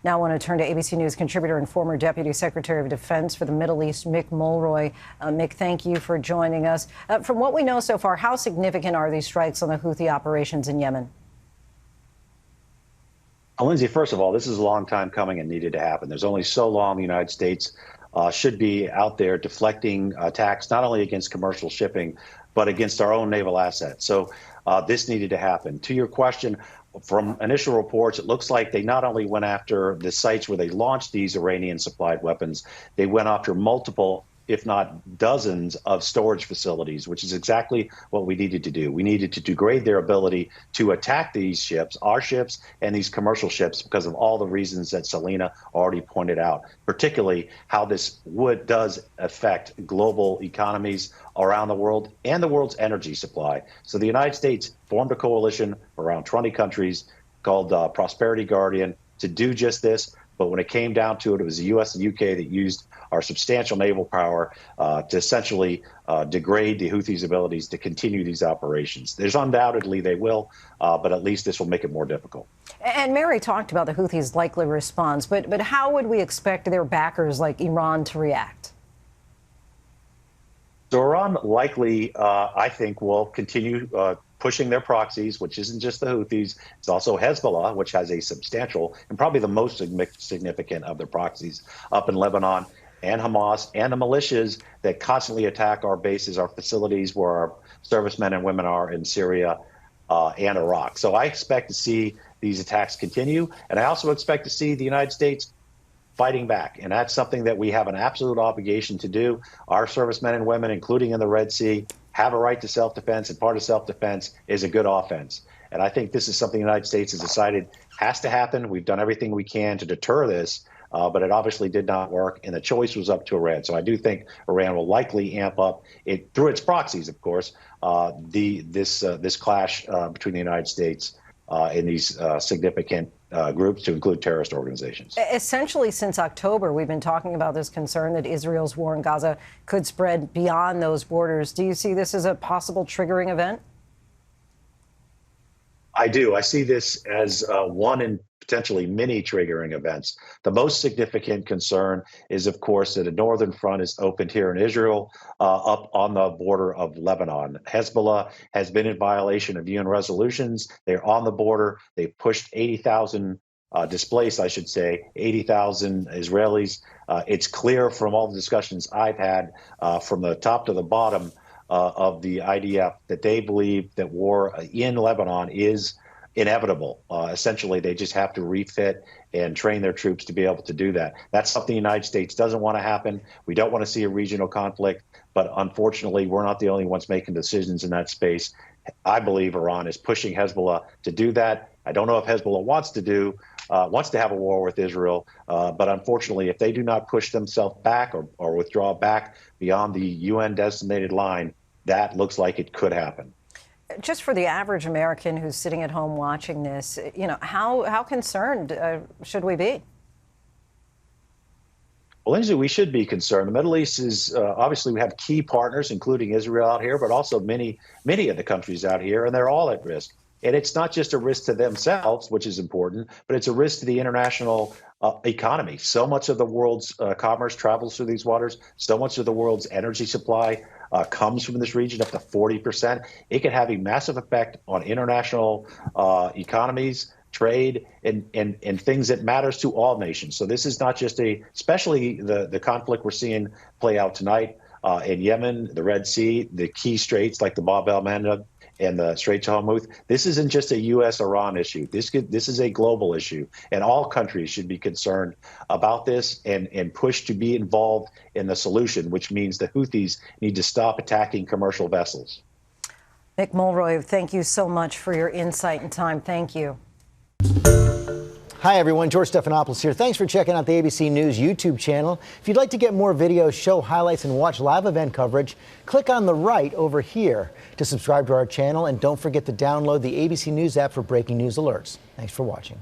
Now I want to turn to ABC News contributor and former Deputy Secretary of Defense for the Middle East, Mick Mulroy. Mick, thank you for joining us. From what we know so far, how significant are these strikes on the Houthi operations in Yemen? Linsey, first of all, this is a long time coming and needed to happen. There's only so long the United States should be out there deflecting attacks, not only against commercial shipping, but against our own naval assets. So this needed to happen. To your question, from initial reports, it looks like they not only went after the sites where they launched these Iranian-supplied weapons, they went after multiple, if not dozens, of storage facilities, which is exactly what we needed to do. We needed to degrade their ability to attack these ships, our ships, and these commercial ships because of all the reasons that Selena already pointed out, particularly how this does affect global economies around the world and the world's energy supply. So the United States formed a coalition around 20 countries called Prosperity Guardian to do just this. But when it came down to it, it was the U.S. and U.K. that used our substantial naval power to essentially degrade the Houthis' abilities to continue these operations. There's undoubtedly they will, but at least this will make it more difficult. And Mary talked about the Houthis' likely response, but how would we expect their backers like Iran to react? So Iran likely, I think, will continue pushing their proxies, which isn't just the Houthis. It's also Hezbollah, which has a substantial and probably the most significant of their proxies up in Lebanon, and Hamas, and the militias that constantly attack our bases, our facilities where our servicemen and women are in Syria and Iraq. So I expect to see these attacks continue, and I also expect to see the United States fighting back. And that's something that we have an absolute obligation to do. Our servicemen and women, including in the Red Sea, have a right to self-defense, and part of self-defense is a good offense. And I think this is something the United States has decided has to happen. We've done everything we can to deter this, but it obviously did not work, and the choice was up to Iran. So I do think Iran will likely amp up, through its proxies, of course, this clash between the United States and these significant groups, to include terrorist organizations. Essentially, since October, we've been talking about this concern that Israel's war in Gaza could spread beyond those borders. Do you see this as a possible triggering event? I do. I see this as one in potentially many triggering events. The most significant concern is, of course, that a northern front is opened here in Israel up on the border of Lebanon. Hezbollah has been in violation of UN resolutions. They're on the border. They've pushed 80,000 displaced, I should say, 80,000 Israelis. It's clear from all the discussions I've had from the top to the bottom of the IDF that they believe that war in Lebanon is inevitable. Essentially, they just have to refit and train their troops to be able to do that. That's something the United States doesn't want to happen. We don't want to see a regional conflict, but unfortunately, we're not the only ones making decisions in that space. I believe Iran is pushing Hezbollah to do that. I don't know if Hezbollah wants to have a war with Israel, but unfortunately, if they do not push themselves back or withdraw back beyond the UN designated line, that looks like it could happen. Just for the average American who's sitting at home watching this, how concerned should we be? Well, Lindsay, we should be concerned. The Middle East is obviously, we have key partners, including Israel out here, but also many of the countries out here, and they're all at risk. And it's not just a risk to themselves, which is important, but it's a risk to the international economy. So much of the world's commerce travels through these waters. So much of the world's energy supply comes from this region, up to 40%. It can have a massive effect on international economies, trade, and things that matters to all nations. So this is not just especially the conflict we're seeing play out tonight in Yemen, the Red Sea, the key straits like the Bab el-Mandeb and the Straits of Hormuz. This isn't just a U.S.-Iran issue. This is a global issue, and all countries should be concerned about this and push to be involved in the solution, which means the Houthis need to stop attacking commercial vessels. Mick Mulroy, thank you so much for your insight and time. Thank you. Hi, everyone. George Stephanopoulos here. Thanks for checking out the ABC News YouTube channel. If you'd like to get more videos, show highlights, and watch live event coverage, click on the right over here to subscribe to our channel. And don't forget to download the ABC News app for breaking news alerts. Thanks for watching.